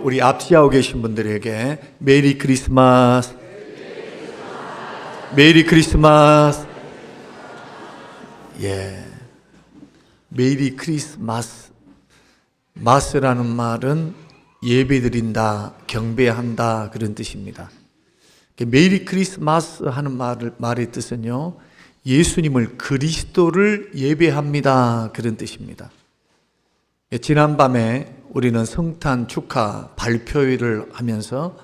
우리 앞지하고 계신 분들에게 메리 크리스마스, 메리 크리스마스. 예, 메리 크리스마스. 마스라는 말은 예배드린다, 경배한다 그런 뜻입니다. 메리 크리스마스 하는 말의 뜻은요, 예수님을, 그리스도를 예배합니다 그런 뜻입니다. 지난밤에 우리는 성탄 축하 발표회를 하면서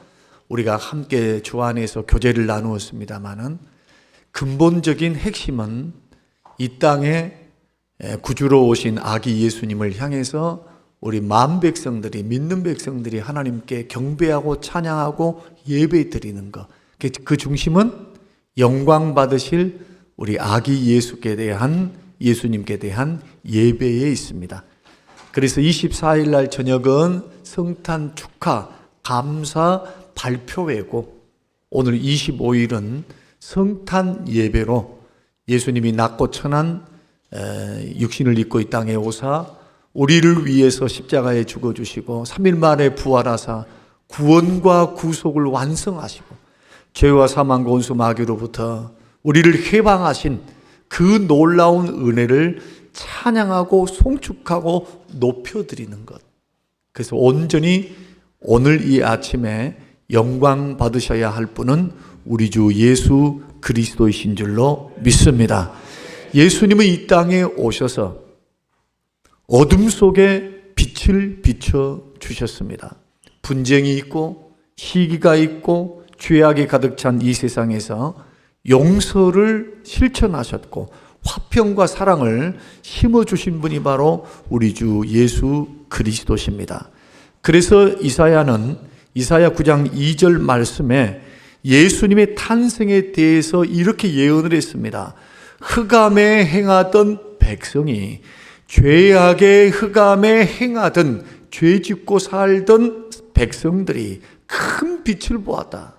우리가 함께 주 안에서 교제를 나누었습니다마는 근본적인 핵심은 이 땅에 구주로 오신 아기 예수님을 향해서 우리 만 백성들이, 믿는 백성들이 하나님께 경배하고 찬양하고 예배 드리는 것, 그 중심은 영광 받으실 우리 아기 예수님께 대한 예배에 있습니다. 그래서 24일 날 저녁은 성탄 축하 감사 발표회고, 오늘 25일은 성탄 예배로 예수님이 낮고 천한 육신을 입고 이 땅에 오사 우리를 위해서 십자가에 죽어주시고 3일 만에 부활하사 구원과 구속을 완성하시고 죄와 사망과 온수 마귀로부터 우리를 해방하신 그 놀라운 은혜를 찬양하고 송축하고 높여드리는 것. 그래서 온전히 오늘 이 아침에 영광 받으셔야 할 분은 우리 주 예수 그리스도이신 줄로 믿습니다. 예수님은 이 땅에 오셔서 어둠 속에 빛을 비춰 주셨습니다. 분쟁이 있고 시기가 있고 죄악이 가득 찬 이 세상에서 용서를 실천하셨고 화평과 사랑을 심어주신 분이 바로 우리 주 예수 그리스도십니다. 그래서 이사야는 이사야 9장 2절 말씀에 예수님의 탄생에 대해서 이렇게 예언을 했습니다. 흑암에 행하던 백성이 죄악의 흑암에 행하던, 죄짓고 살던 백성들이 큰 빛을 보았다.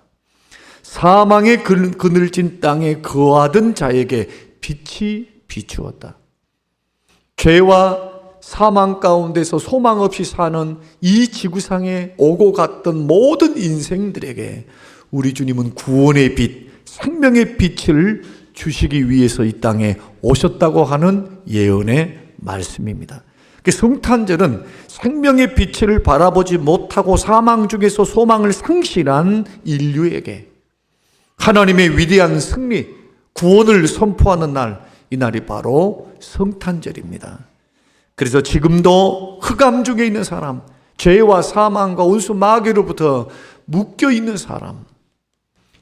사망의 그늘진 땅에 거하던 자에게 빛이 비추었다. 죄와 사망 가운데서 소망 없이 사는 이 지구상에 오고 갔던 모든 인생들에게 우리 주님은 구원의 빛, 생명의 빛을 주시기 위해서 이 땅에 오셨다고 하는 예언의 말씀입니다. 성탄절은 생명의 빛을 바라보지 못하고 사망 중에서 소망을 상실한 인류에게 하나님의 위대한 승리, 구원을 선포하는 날, 이 날이 바로 성탄절입니다. 그래서 지금도 흑암 중에 있는 사람, 죄와 사망과 온수 마귀로부터 묶여 있는 사람,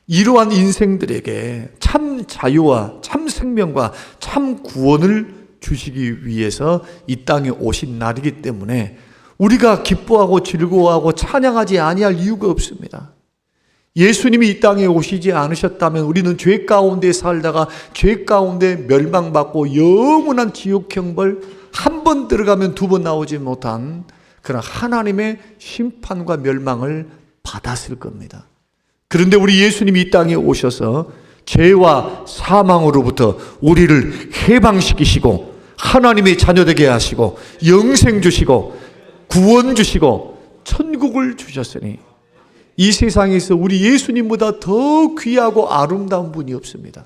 이러한 인생들에게 참 자유와 참 생명과 참 구원을 주시기 위해서 이 땅에 오신 날이기 때문에 우리가 기뻐하고 즐거워하고 찬양하지 아니할 이유가 없습니다. 예수님이 이 땅에 오시지 않으셨다면 우리는 죄 가운데 살다가 죄 가운데 멸망받고 영원한 지옥 형벌, 한 번 들어가면 두 번 나오지 못한 그런 하나님의 심판과 멸망을 받았을 겁니다. 그런데 우리 예수님이 이 땅에 오셔서 죄와 사망으로부터 우리를 해방시키시고 하나님의 자녀되게 하시고 영생 주시고 구원 주시고 천국을 주셨으니 이 세상에서 우리 예수님보다 더 귀하고 아름다운 분이 없습니다.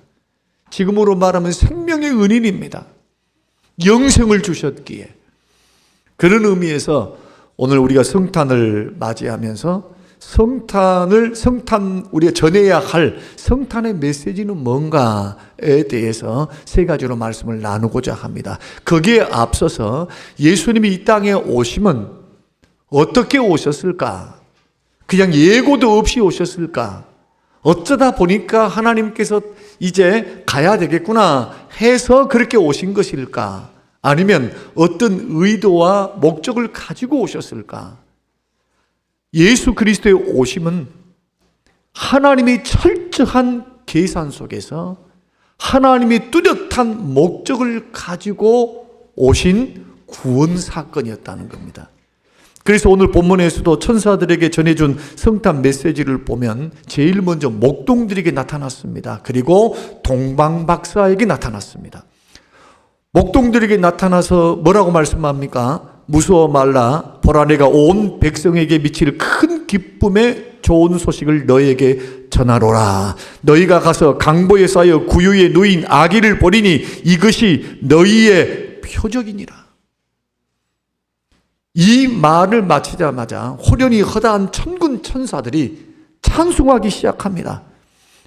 지금으로 말하면 생명의 은인입니다. 영생을 주셨기에. 그런 의미에서 오늘 우리가 성탄을 맞이하면서 우리가 전해야 할 성탄의 메시지는 뭔가에 대해서 세 가지로 말씀을 나누고자 합니다. 거기에 앞서서 예수님이 이 땅에 오시면 어떻게 오셨을까? 그냥 예고도 없이 오셨을까? 어쩌다 보니까 하나님께서 이제 가야 되겠구나 해서 그렇게 오신 것일까? 아니면 어떤 의도와 목적을 가지고 오셨을까? 예수 그리스도의 오심은 하나님의 철저한 계산 속에서 하나님의 뚜렷한 목적을 가지고 오신 구원 사건이었다는 겁니다. 그래서 오늘 본문에서도 천사들에게 전해준 성탄 메시지를 보면 제일 먼저 목동들에게 나타났습니다. 그리고 동방박사에게 나타났습니다. 목동들에게 나타나서 뭐라고 말씀합니까? 무서워 말라. 보라, 내가 온 백성에게 미칠 큰 기쁨의 좋은 소식을 너에게 전하노라. 너희가 가서 강보에 쌓여 구유에 누인 아기를 보리니 이것이 너희의 표적이니라. 이 말을 마치자마자 호련히 허다한 천군 천사들이 찬송하기 시작합니다.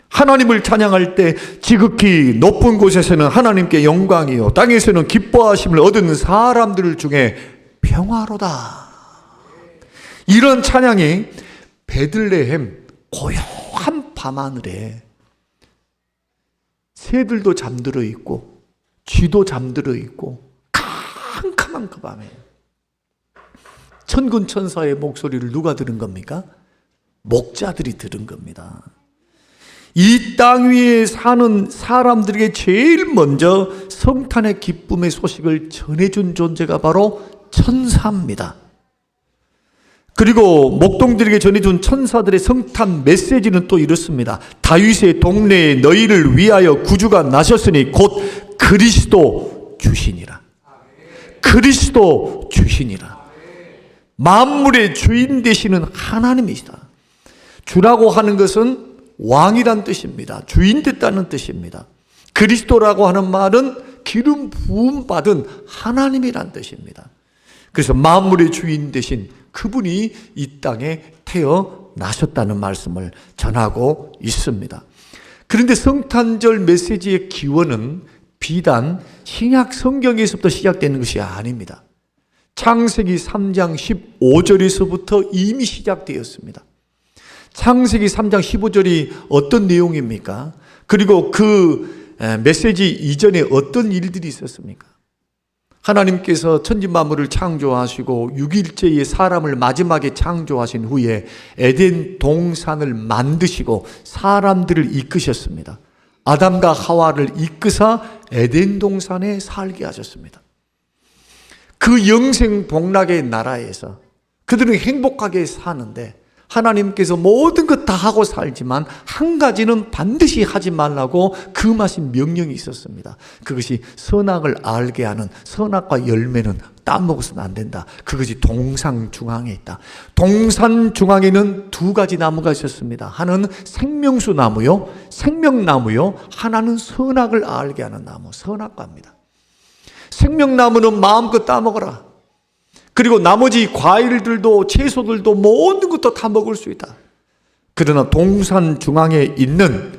하나님을 찬양할 때 지극히 높은 곳에서는 하나님께 영광이요 땅에서는 기뻐하심을 얻은 사람들 중에 평화로다. 이런 찬양이 베들레헴 고요한 밤하늘에 새들도 잠들어 있고 쥐도 잠들어 있고 캄캄한 그 밤에 천군 천사의 목소리를 누가 들은 겁니까? 목자들이 들은 겁니다. 이 땅 위에 사는 사람들에게 제일 먼저 성탄의 기쁨의 소식을 전해준 존재가 바로 천사입니다. 그리고 목동들에게 전해준 천사들의 성탄 메시지는 또 이렇습니다. 다윗의 동네에 너희를 위하여 구주가 나셨으니 곧 그리스도 주시니라. 그리스도 주시니라. 만물의 주인 되시는 하나님이시다. 주라고 하는 것은 왕이란 뜻입니다. 주인 됐다는 뜻입니다. 그리스도라고 하는 말은 기름 부음 받은 하나님이란 뜻입니다. 그래서 만물의 주인 되신 그분이 이 땅에 태어나셨다는 말씀을 전하고 있습니다. 그런데 성탄절 메시지의 기원은 비단 신약 성경에서부터 시작되는 것이 아닙니다. 창세기 3장 15절에서부터 이미 시작되었습니다. 창세기 3장 15절이 어떤 내용입니까? 그리고 그 메시지 이전에 어떤 일들이 있었습니까? 하나님께서 천지 만물을 창조하시고 6일째에 사람을 마지막에 창조하신 후에 에덴 동산을 만드시고 사람들을 이끄셨습니다. 아담과 하와를 이끄사 에덴 동산에 살게 하셨습니다. 그 영생복락의 나라에서 그들은 행복하게 사는데 하나님께서 모든 것 다 하고 살지만 한 가지는 반드시 하지 말라고 금하신 명령이 있었습니다. 그것이 선악을 알게 하는 선악과 열매는 따먹어서는 안 된다. 그것이 동산 중앙에 있다. 동산 중앙에는 두 가지 나무가 있었습니다. 하나는 생명수 나무요, 생명나무요. 하나는 선악을 알게 하는 나무, 선악과입니다. 생명나무는 마음껏 따먹어라. 그리고 나머지 과일들도 채소들도 모든 것도 다 먹을 수 있다. 그러나 동산 중앙에 있는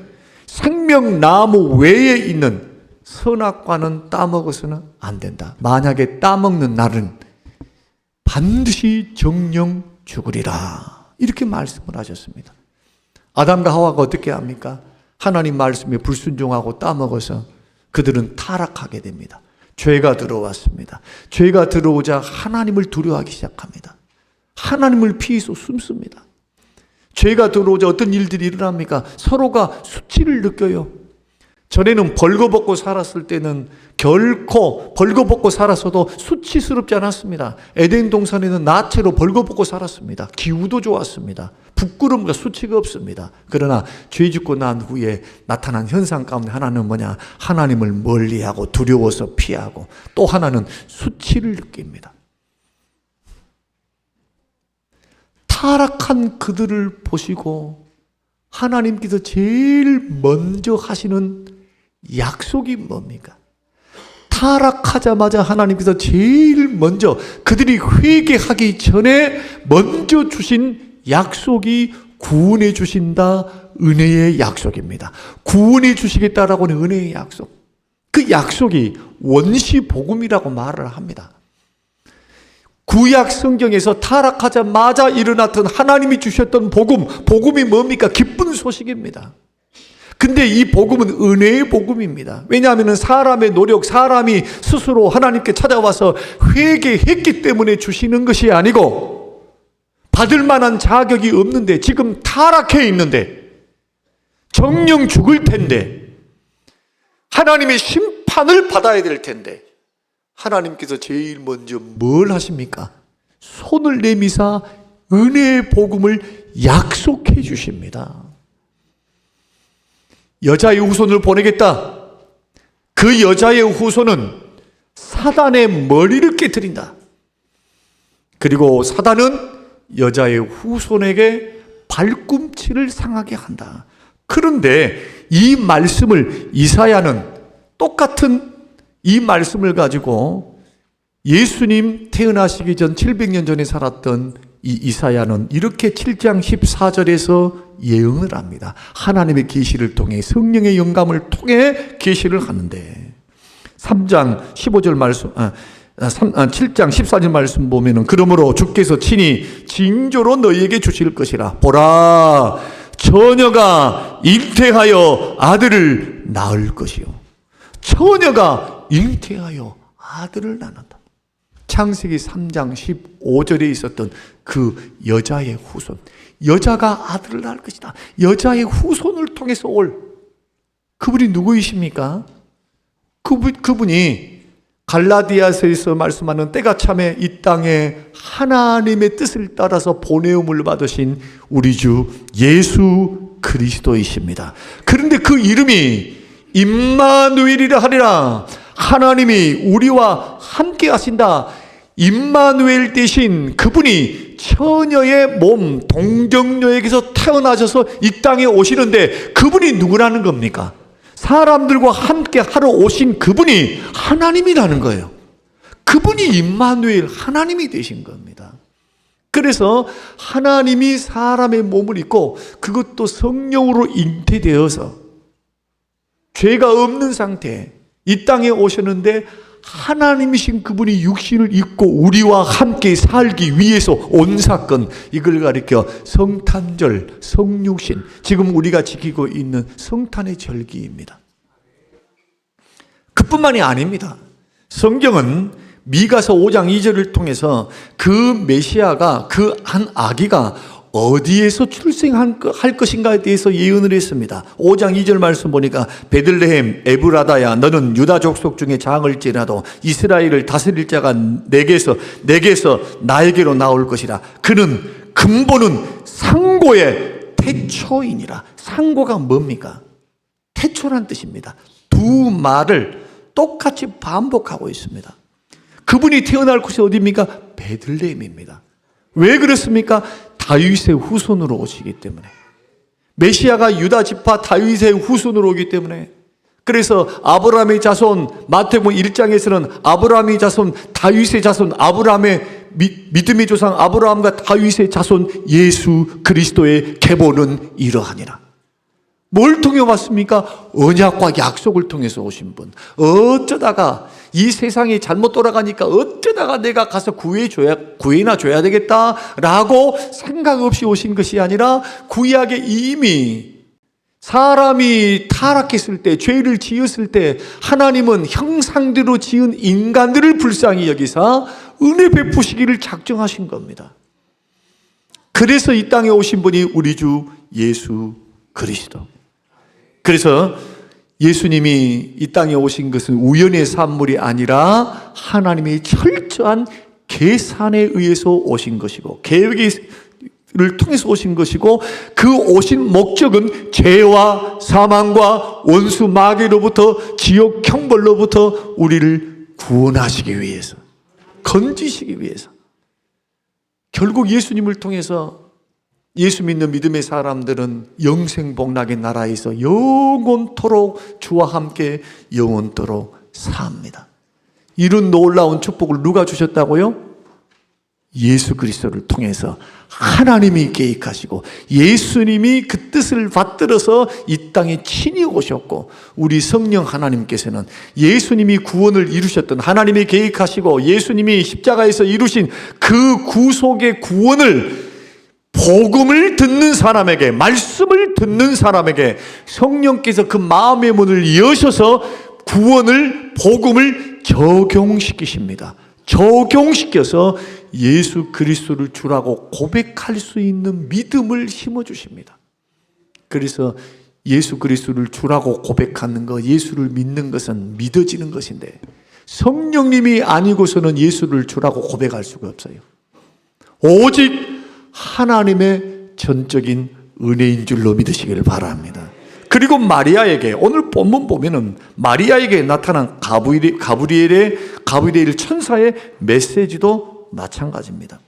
생명나무 외에 있는 선악과는 따먹어서는 안 된다. 만약에 따먹는 날은 반드시 정령 죽으리라. 이렇게 말씀을 하셨습니다. 아담과 하와가 어떻게 합니까? 하나님 말씀에 불순종하고 따먹어서 그들은 타락하게 됩니다. 죄가 들어왔습니다. 죄가 들어오자 하나님을 두려워하기 시작합니다. 하나님을 피해서 숨습니다. 죄가 들어오자 어떤 일들이 일어납니까? 서로가 수치를 느껴요. 전에는 벌거벗고 살았을 때는 결코 벌거벗고 살았어도 수치스럽지 않았습니다. 에덴 동산에는 나체로 벌거벗고 살았습니다. 기후도 좋았습니다. 부끄러움과 수치가 없습니다. 그러나 죄 짓고 난 후에 나타난 현상 가운데 하나는 뭐냐? 하나님을 멀리하고 두려워서 피하고, 또 하나는 수치를 느낍니다. 타락한 그들을 보시고 하나님께서 제일 먼저 하시는 약속이 뭡니까? 타락하자마자 하나님께서 제일 먼저 그들이 회개하기 전에 먼저 주신 약속이 구원해 주신다, 은혜의 약속입니다. 구원해 주시겠다라고 하는 은혜의 약속. 그 약속이 원시복음이라고 말을 합니다. 구약 성경에서 타락하자마자 일어났던 하나님이 주셨던 복음, 복음이 뭡니까? 기쁜 소식입니다. 근데 이 복음은 은혜의 복음입니다. 왜냐하면 사람의 노력, 사람이 스스로 하나님께 찾아와서 회개했기 때문에 주시는 것이 아니고, 받을 만한 자격이 없는데, 지금 타락해 있는데, 정령 죽을 텐데, 하나님의 심판을 받아야 될 텐데, 하나님께서 제일 먼저 뭘 하십니까? 손을 내미사 은혜의 복음을 약속해 주십니다. 여자의 후손을 보내겠다. 그 여자의 후손은 사단의 머리를 깨뜨린다. 그리고 사단은 여자의 후손에게 발꿈치를 상하게 한다. 그런데 이 말씀을 이사야는 똑같은 이 말씀을 가지고 예수님 태어나시기 전 700년 전에 살았던 이 이사야는 이렇게 7장 14절에서 예언을 합니다. 하나님의 계시를 통해, 성령의 영감을 통해 계시를 하는데 3장 15절 말씀 7장 14절 말씀 보면은 그러므로 주께서 친히 징조로 너희에게 주실 것이라. 보라, 처녀가 잉태하여 아들을 낳을 것이요. 처녀가 잉태하여 아들을 낳는다. 창세기 3장 15절에 있었던 그 여자의 후손, 여자가 아들을 낳을 것이다. 여자의 후손을 통해서 올 그분이 누구이십니까? 그분이 갈라디아서에서 말씀하는 때가 참에 이 땅에 하나님의 뜻을 따라서 보내음을 받으신 우리 주 예수 그리스도이십니다. 그런데 그 이름이 임마누엘이라 하리라. 하나님이 우리와 함께 하신다. 임마누엘 대신 그분이 처녀의 몸 동정녀에게서 태어나셔서 이 땅에 오시는데 그분이 누구라는 겁니까? 사람들과 함께 하러 오신 그분이 하나님이라는 거예요. 그분이 임마누엘, 하나님이 되신 겁니다. 그래서 하나님이 사람의 몸을 입고 그것도 성령으로 잉태되어서 죄가 없는 상태 이 땅에 오셨는데 하나님이신 그분이 육신을 입고 우리와 함께 살기 위해서 온 사건, 이걸 가리켜 성탄절, 성육신, 지금 우리가 지키고 있는 성탄의 절기입니다. 그뿐만이 아닙니다. 성경은 미가서 5장 2절을 통해서 그 메시아가, 그 한 아기가 어디에서 출생할 것인가에 대해서 예언을 했습니다. 5장 2절 말씀 보니까 베들레헴 에브라다야 너는 유다 족속 중에 장을지라도 이스라엘을 다스릴 자가 내게서 나에게로 나올 것이라. 그는 근본은 상고의 태초이니라. 상고가 뭡니까? 태초란 뜻입니다. 두 말을 똑같이 반복하고 있습니다. 그분이 태어날 곳이 어디입니까? 베들레헴입니다. 왜 그렇습니까? 다윗의 후손으로 오시기 때문에. 메시아가 유다 지파 다윗의 후손으로 오기 때문에. 그래서 아브라함의 자손, 마태복음 1장에서는 아브라함의 자손, 다윗의 자손, 아브라함의 믿음의 조상 아브라함과 다윗의 자손 예수 그리스도의 계보는 이러하니라. 뭘 통해 왔습니까? 언약과 약속을 통해서 오신 분. 어쩌다가 이 세상이 잘못 돌아가니까 어쩌다가 내가 가서 구해나 줘야 되겠다라고 생각 없이 오신 것이 아니라 구약에 이미 사람이 타락했을 때, 죄를 지었을 때 하나님은 형상대로 지은 인간들을 불쌍히 여기사 은혜 베푸시기를 작정하신 겁니다. 그래서 이 땅에 오신 분이 우리 주 예수 그리스도. 그래서 예수님이 이 땅에 오신 것은 우연의 산물이 아니라 하나님의 철저한 계산에 의해서 오신 것이고 계획을 통해서 오신 것이고 그 오신 목적은 죄와 사망과 원수 마귀로부터 지옥 형벌로부터 우리를 구원하시기 위해서, 건지시기 위해서. 결국 예수님을 통해서 예수 믿는 믿음의 사람들은 영생복락의 나라에서 영원토록 주와 함께 영원토록 삽니다. 이런 놀라운 축복을 누가 주셨다고요? 예수 그리스도를 통해서 하나님이 계획하시고 예수님이 그 뜻을 받들어서 이 땅에 친히 오셨고, 우리 성령 하나님께서는 예수님이 구원을 이루셨던, 하나님이 계획하시고 예수님이 십자가에서 이루신 그 구속의 구원을 복음을 듣는 사람에게, 말씀을 듣는 사람에게 성령께서 그 마음의 문을 여셔서 구원을, 복음을 적용시키십니다. 적용시켜서 예수 그리스도를 주라고 고백할 수 있는 믿음을 심어주십니다. 그래서 예수 그리스도를 주라고 고백하는 것, 예수를 믿는 것은 믿어지는 것인데 성령님이 아니고서는 예수를 주라고 고백할 수가 없어요. 오직 하나님의 전적인 은혜인 줄로 믿으시기를 바랍니다. 그리고 마리아에게, 오늘 본문 보면은 마리아에게 나타난 가브리엘 천사의 메시지도 마찬가지입니다.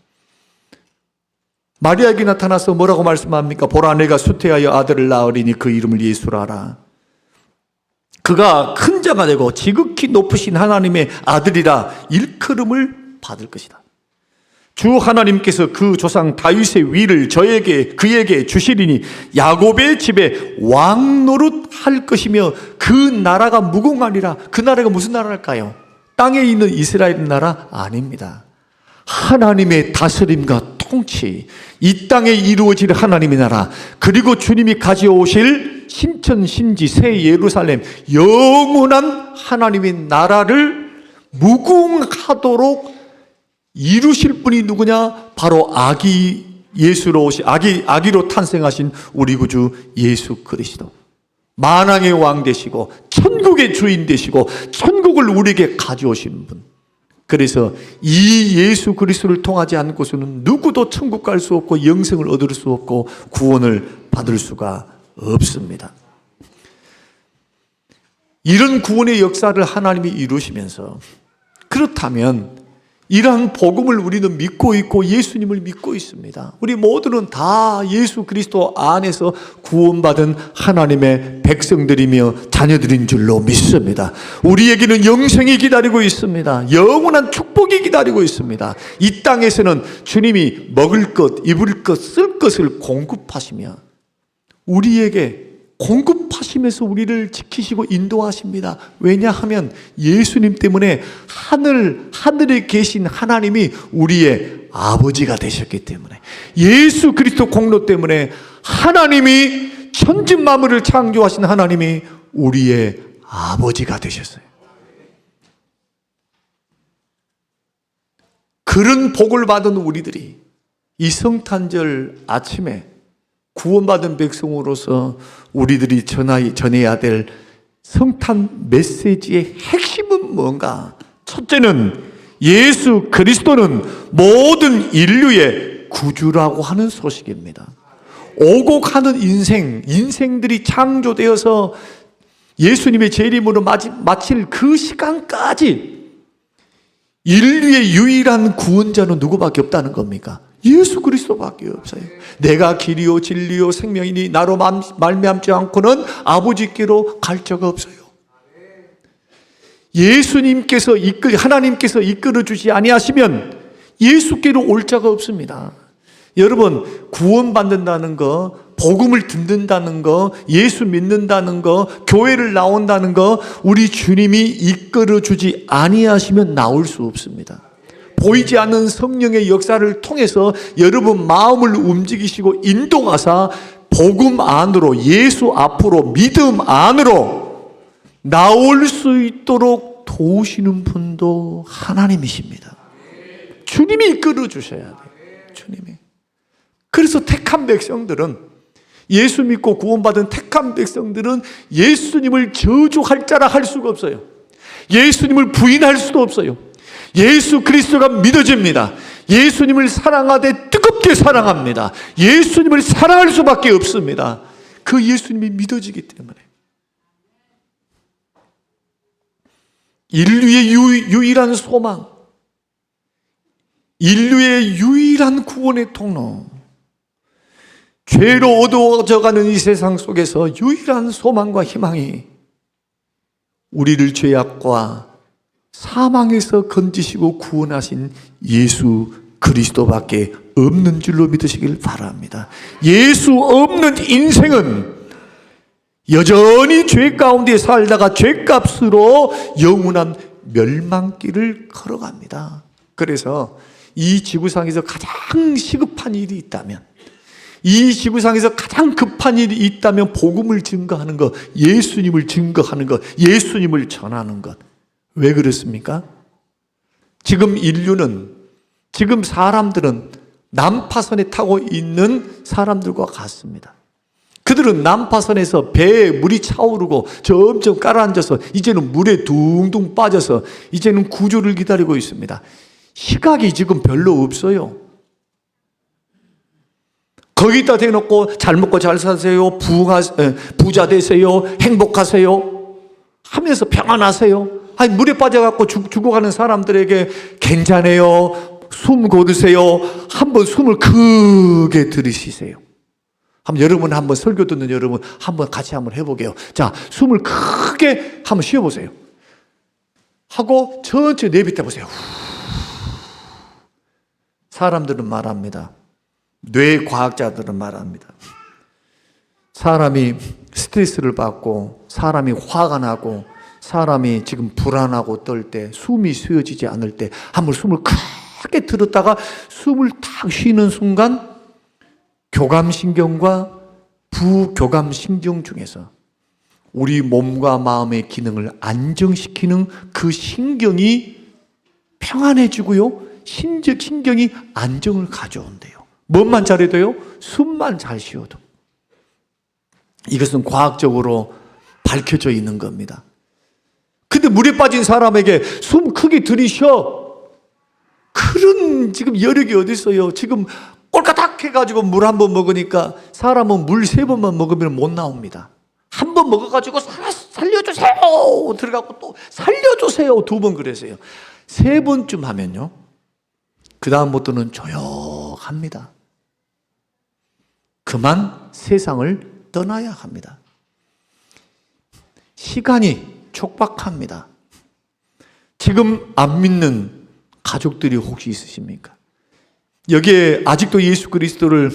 마리아에게 나타나서 뭐라고 말씀합니까? 보라, 내가 수태하여 아들을 낳으리니 그 이름을 예수라 하라. 그가 큰 자가 되고 지극히 높으신 하나님의 아들이라 일컬음을 받을 것이다. 주 하나님께서 그 조상 다윗의 위를 그에게 주시리니 야곱의 집에 왕 노릇할 것이며 그 나라가 무궁하리라. 그 나라가 무슨 나라일까요? 땅에 있는 이스라엘 나라 아닙니다. 하나님의 다스림과 통치, 이 땅에 이루어질 하나님의 나라, 그리고 주님이 가져오실 신천 신지 새 예루살렘, 영원한 하나님의 나라를 무궁하도록 이루실 분이 누구냐? 바로 아기로 탄생하신 우리 구주 예수 그리스도. 만왕의 왕 되시고 천국의 주인 되시고 천국을 우리에게 가져오신 분. 그래서 이 예수 그리스도를 통하지 않고서는 누구도 천국 갈 수 없고 영생을 얻을 수 없고 구원을 받을 수가 없습니다. 이런 구원의 역사를 하나님이 이루시면서, 그렇다면 이러한 복음을 우리는 믿고 있고 예수님을 믿고 있습니다. 우리 모두는 다 예수 그리스도 안에서 구원받은 하나님의 백성들이며 자녀들인 줄로 믿습니다. 우리에게는 영생이 기다리고 있습니다. 영원한 축복이 기다리고 있습니다. 이 땅에서는 주님이 먹을 것, 입을 것, 쓸 것을 공급하시며 우리에게 공급하시면서 우리를 지키시고 인도하십니다. 왜냐하면 예수님 때문에 하늘에 계신 하나님이 우리의 아버지가 되셨기 때문에, 예수 그리스도 공로 때문에 하나님이 천지만물을 창조하신 하나님이 우리의 아버지가 되셨어요. 그런 복을 받은 우리들이 이 성탄절 아침에 구원받은 백성으로서 우리들이 전해야 될 성탄 메시지의 핵심은 뭔가? 첫째는 예수 그리스도는 모든 인류의 구주라고 하는 소식입니다. 오곡하는 인생들이 창조되어서 예수님의 재림으로 마칠 그 시간까지 인류의 유일한 구원자는 누구밖에 없다는 겁니까? 예수 그리스도밖에 없어요. 내가 길이요 진리요 생명이니 나로 말미암지 않고는 아버지께로 갈 자가 없어요. 하나님께서 이끌어 주지 아니하시면 예수께로 올 자가 없습니다. 여러분, 구원받는다는 거, 복음을 듣는다는 거, 예수 믿는다는 거, 교회를 나온다는 거, 우리 주님이 이끌어 주지 아니하시면 나올 수 없습니다. 보이지 않는 성령의 역사를 통해서 여러분 마음을 움직이시고 인도하사 복음 안으로, 예수 앞으로, 믿음 안으로 나올 수 있도록 도우시는 분도 하나님이십니다. 주님이 이끌어 주셔야 돼요. 주님이. 그래서 택한 백성들은, 예수 믿고 구원받은 택한 백성들은 예수님을 저주할 자라 할 수가 없어요. 예수님을 부인할 수도 없어요. 예수 그리스도가 믿어집니다. 예수님을 사랑하되 뜨겁게 사랑합니다. 예수님을 사랑할 수밖에 없습니다. 그 예수님이 믿어지기 때문에. 인류의 유일한 소망, 인류의 유일한 구원의 통로, 죄로 어두워져가는 이 세상 속에서 유일한 소망과 희망이 우리를 죄악과 사망에서 건지시고 구원하신 예수 그리스도밖에 없는 줄로 믿으시길 바랍니다. 예수 없는 인생은 여전히 죄 가운데 살다가 죄값으로 영원한 멸망길을 걸어갑니다. 그래서 이 지구상에서 가장 시급한 일이 있다면, 이 지구상에서 가장 급한 일이 있다면 복음을 증거하는 것, 예수님을 증거하는 것, 예수님을 전하는 것. 왜 그렇습니까? 지금 사람들은 난파선에 타고 있는 사람들과 같습니다. 그들은 난파선에서 배에 물이 차오르고 점점 깔아앉아서 이제는 물에 둥둥 빠져서 이제는 구조를 기다리고 있습니다. 시각이 지금 별로 없어요. 거기다 대놓고 잘 먹고 잘 사세요, 부자 되세요, 행복하세요 하면서 평안하세요. 아니, 물에 빠져갖고 죽어가는 사람들에게 괜찮아요, 숨 고르세요 한번 숨을 크게 들이쉬세요. 한번 여러분, 한번 설교 듣는 여러분 한번 같이 한번 해보게요. 자, 숨을 크게 한번 쉬어보세요. 하고 천천히 내뱉어 보세요. 사람들은 말합니다. 뇌과학자들은 말합니다. 사람이 스트레스를 받고, 사람이 화가 나고, 사람이 지금 불안하고 떨 때, 숨이 쉬어지지 않을 때 한번 숨을 크게 들었다가 숨을 탁 쉬는 순간 교감신경과 부교감신경 중에서 우리 몸과 마음의 기능을 안정시키는 그 신경이 평안해지고요, 신경이 안정을 가져온대요. 뭔만 잘해도요? 숨만 잘 쉬어도. 이것은 과학적으로 밝혀져 있는 겁니다. 근데 물에 빠진 사람에게 숨 크게 들이쉬어, 그런 지금 여력이 어디 있어요? 지금 꼴까닥 해가지고 물 한 번 먹으니까 사람은 물 3번만 먹으면 못 나옵니다. 한 번 먹어가지고 살려주세요 들어가고 또 살려주세요 2번 그러세요. 3번쯤 하면요, 그 다음부터는 조용합니다. 그만 세상을 떠나야 합니다. 시간이 촉박합니다. 지금 안 믿는 가족들이 혹시 있으십니까? 여기에 아직도 예수 그리스도를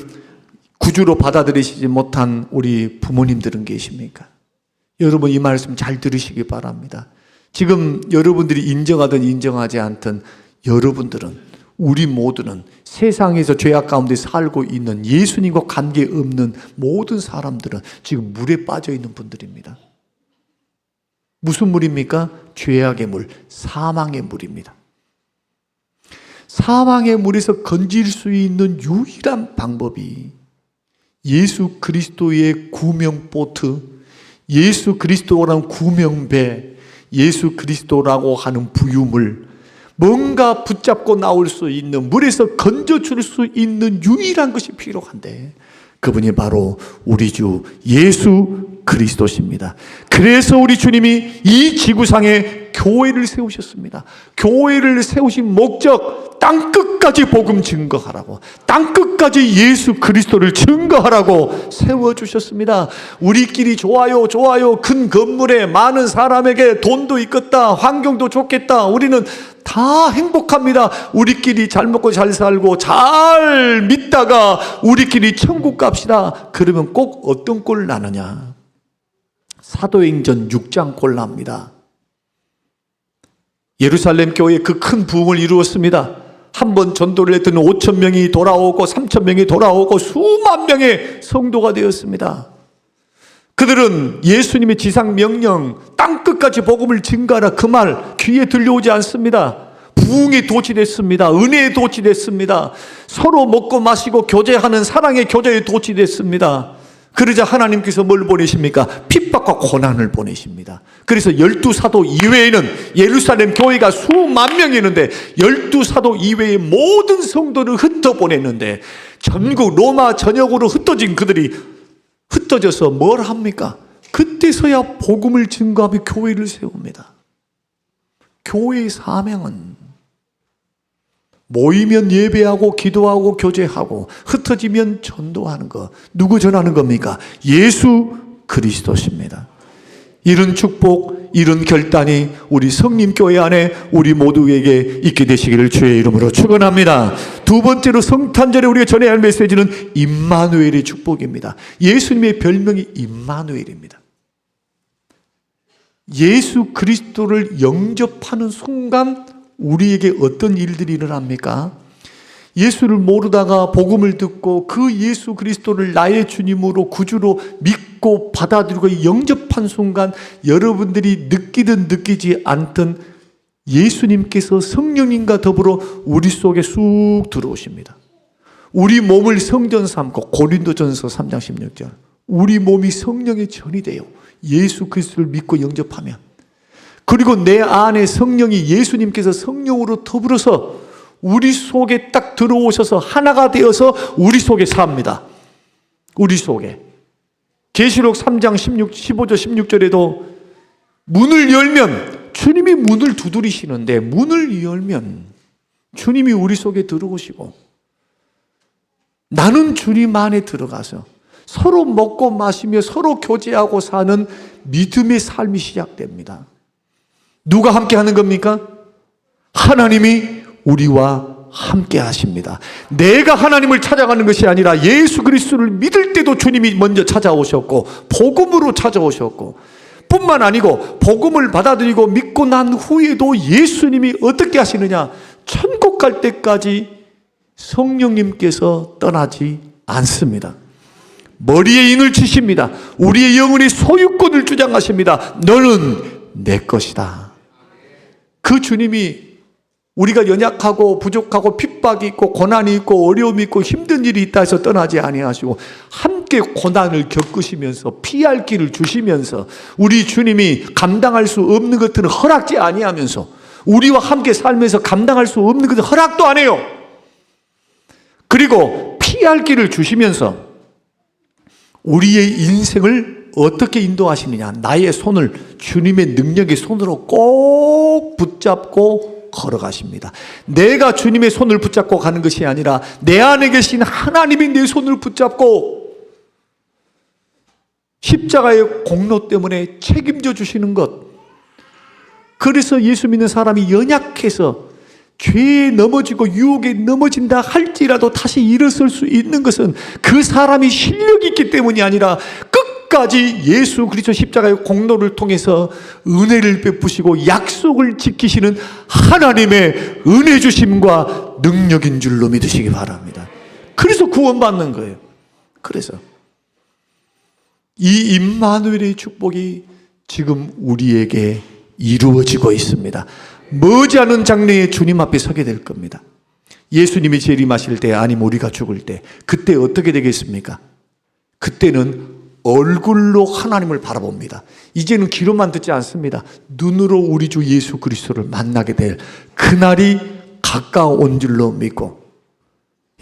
구주로 받아들이시지 못한 우리 부모님들은 계십니까? 여러분, 이 말씀 잘 들으시기 바랍니다. 지금 여러분들이 인정하든 인정하지 않든 여러분들은, 우리 모두는 세상에서 죄악 가운데 살고 있는 예수님과 관계없는 모든 사람들은 지금 물에 빠져 있는 분들입니다. 무슨 물입니까? 죄악의 물, 사망의 물입니다. 사망의 물에서 건질 수 있는 유일한 방법이 예수 그리스도의 구명보트, 예수 그리스도라는 구명배, 예수 그리스도라고 하는 부유물, 뭔가 붙잡고 나올 수 있는, 물에서 건져줄 수 있는 유일한 것이 필요한데, 그분이 바로 우리 주 예수 그리스도십니다. 그래서 우리 주님이 이 지구상에 교회를 세우셨습니다. 교회를 세우신 목적, 땅끝까지 복음 증거하라고, 땅끝까지 예수 그리스도를 증거하라고 세워주셨습니다. 우리끼리 좋아요 좋아요, 큰 건물에 많은 사람에게 돈도 있겠다, 환경도 좋겠다, 우리는 다 행복합니다. 우리끼리 잘 먹고 잘 살고 잘 믿다가 우리끼리 천국 갑시다. 그러면 꼭 어떤 꼴 나느냐? 사도행전 6장 꼴 납니다. 예루살렘 교회에 그 큰 부흥을 이루었습니다. 한 번 전도를 했더니 5천 명이 돌아오고 3천 명이 돌아오고 수만 명의 성도가 되었습니다. 그들은 예수님의 지상 명령, 땅끝까지 복음을 증가하라, 그 말 귀에 들려오지 않습니다. 부흥에 도취됐습니다. 은혜에 도취됐습니다. 서로 먹고 마시고 교제하는 사랑의 교제에 도취됐습니다. 그러자 하나님께서 뭘 보내십니까? 핍박과 고난을 보내십니다. 그래서 12사도 이외에는, 예루살렘 교회가 수만 명이 있는데 12사도 이외의 모든 성도를 흩어보냈는데, 전국 로마 전역으로 흩어진 그들이 흩어져서 뭘 합니까? 그때서야 복음을 증거하며 교회를 세웁니다. 교회의 사명은 모이면 예배하고 기도하고 교제하고 흩어지면 전도하는 것. 누구 전하는 겁니까? 예수 그리스도십니다. 이런 축복, 이런 결단이 우리 성림교회 안에 우리 모두에게 있게 되시기를 주의 이름으로 축원합니다. 두 번째로 성탄절에 우리가 전해야 할 메시지는 임마누엘의 축복입니다. 예수님의 별명이 임마누엘입니다. 예수 그리스도를 영접하는 순간 우리에게 어떤 일들이 일어납니까? 예수를 모르다가 복음을 듣고 그 예수 그리스도를 나의 주님으로 구주로 믿고 받아들이고 영접한 순간 여러분들이 느끼든 느끼지 않든 예수님께서 성령님과 더불어 우리 속에 쑥 들어오십니다. 우리 몸을 성전 삼고, 고린도전서 3장 16절, 우리 몸이 성령의 전이 돼요. 예수 그리스도를 믿고 영접하면. 그리고 내 안에 성령이, 예수님께서 성령으로 더불어서 우리 속에 딱 들어오셔서 하나가 되어서 우리 속에 삽니다. 우리 속에. 계시록 3장 15절 16절에도 문을 열면, 주님이 문을 두드리시는데 문을 열면 주님이 우리 속에 들어오시고, 나는 주님 안에 들어가서 서로 먹고 마시며 서로 교제하고 사는 믿음의 삶이 시작됩니다. 누가 함께 하는 겁니까? 하나님이 우리와 함께 하십니다. 내가 하나님을 찾아가는 것이 아니라 예수 그리스도를 믿을 때도 주님이 먼저 찾아오셨고 복음으로 찾아오셨고, 뿐만 아니고 복음을 받아들이고 믿고 난 후에도 예수님이 어떻게 하시느냐, 천국 갈 때까지 성령님께서 떠나지 않습니다. 머리에 인을 치십니다. 우리의 영혼의 소유권을 주장하십니다. 너는 내 것이다. 그 주님이 우리가 연약하고 부족하고 핍박이 있고 고난이 있고 어려움이 있고 힘든 일이 있다 해서 떠나지 아니하시고 함께 고난을 겪으시면서 피할 길을 주시면서 우리 주님이 감당할 수 없는 것들은 허락지 아니하면서 우리와 함께 살면서 감당할 수 없는 것은 허락도 안 해요. 그리고 피할 길을 주시면서 우리의 인생을 어떻게 인도하시느냐, 나의 손을 주님의 능력의 손으로 꼭 붙잡고 걸어가십니다. 내가 주님의 손을 붙잡고 가는 것이 아니라 내 안에 계신 하나님이 내 손을 붙잡고 십자가의 공로 때문에 책임져 주시는 것. 그래서 예수 믿는 사람이 연약해서 죄에 넘어지고 유혹에 넘어진다 할지라도 다시 일어설 수 있는 것은 그 사람이 실력이 있기 때문이 아니라 끝까지 예수 그리스도 십자가의 공로를 통해서 은혜를 베푸시고 약속을 지키시는 하나님의 은혜 주심과 능력인 줄로 믿으시기 바랍니다. 그래서 구원받는 거예요. 그래서 이 임마누엘의 축복이 지금 우리에게 이루어지고 있습니다. 머지않은 장래에 주님 앞에 서게 될 겁니다. 예수님이 재림하실 때, 아니면 우리가 죽을 때, 그때 어떻게 되겠습니까? 그때는 얼굴로 하나님을 바라봅니다. 이제는 귀로만 듣지 않습니다. 눈으로 우리 주 예수 그리스도를 만나게 될 그날이 가까운 줄로 믿고,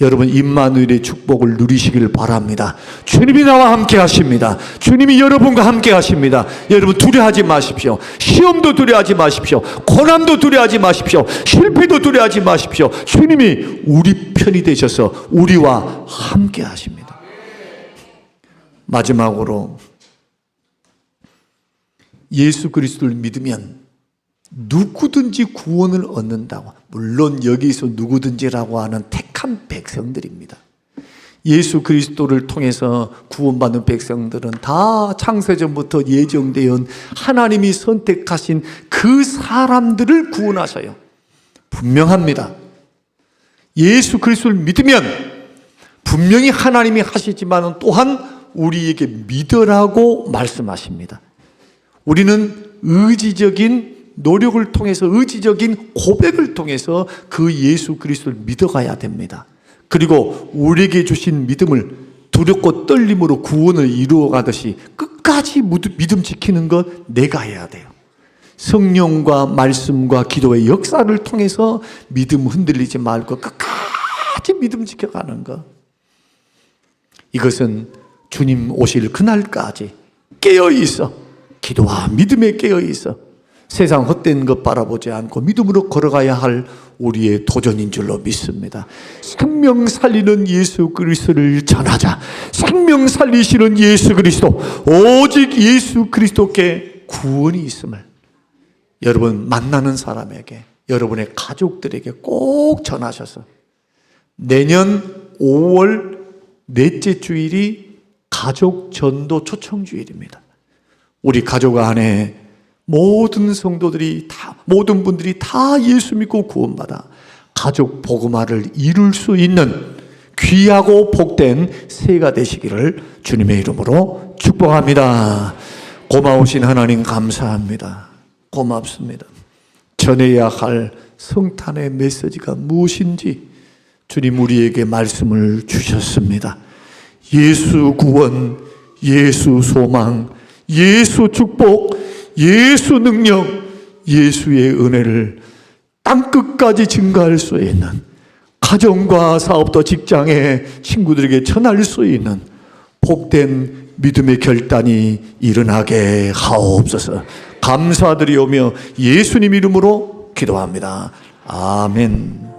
여러분 임마누엘의 축복을 누리시길 바랍니다. 주님이 나와 함께 하십니다. 주님이 여러분과 함께 하십니다. 여러분 두려워하지 마십시오. 시험도 두려워하지 마십시오. 고난도 두려워하지 마십시오. 실패도 두려워하지 마십시오. 주님이 우리 편이 되셔서 우리와 함께 하십니다. 마지막으로 예수 그리스도를 믿으면 누구든지 구원을 얻는다고. 물론 여기서 누구든지라고 하는 택한 백성들입니다. 예수 그리스도를 통해서 구원받는 백성들은 다 창세전부터 예정되어 하나님이 선택하신 그 사람들을 구원하셔요. 분명합니다. 예수 그리스도를 믿으면 분명히 하나님이 하시지만 또한 우리에게 믿으라고 말씀하십니다. 우리는 의지적인 노력을 통해서, 의지적인 고백을 통해서 그 예수 그리스도를 믿어가야 됩니다. 그리고 우리에게 주신 믿음을 두렵고 떨림으로 구원을 이루어가듯이 끝까지 믿음 지키는 것 내가 해야 돼요. 성령과 말씀과 기도의 역사를 통해서 믿음 흔들리지 말고 끝까지 믿음 지켜가는 것. 이것은 주님 오실 그날까지 깨어있어, 기도와 믿음에 깨어있어 세상 헛된 것 바라보지 않고 믿음으로 걸어가야 할 우리의 도전인 줄로 믿습니다. 생명 살리는 예수 그리스도를 전하자. 생명 살리시는 예수 그리스도, 오직 예수 그리스도께 구원이 있음을 여러분 만나는 사람에게, 여러분의 가족들에게 꼭 전하셔서 내년 5월 넷째 주일이 가족 전도 초청 주일입니다. 우리 가족 안에 모든 성도들이 다, 모든 분들이 다 예수 믿고 구원받아 가족 복음화를 이룰 수 있는 귀하고 복된 새해가 되시기를 주님의 이름으로 축복합니다. 고마우신 하나님 감사합니다. 고맙습니다. 전해야 할 성탄의 메시지가 무엇인지 주님 우리에게 말씀을 주셨습니다. 예수 구원, 예수 소망, 예수 축복, 예수 능력, 예수의 은혜를 땅끝까지 증가할 수 있는, 가정과 사업도 직장에 친구들에게 전할 수 있는 복된 믿음의 결단이 일어나게 하옵소서. 감사드리오며 예수님 이름으로 기도합니다. 아멘.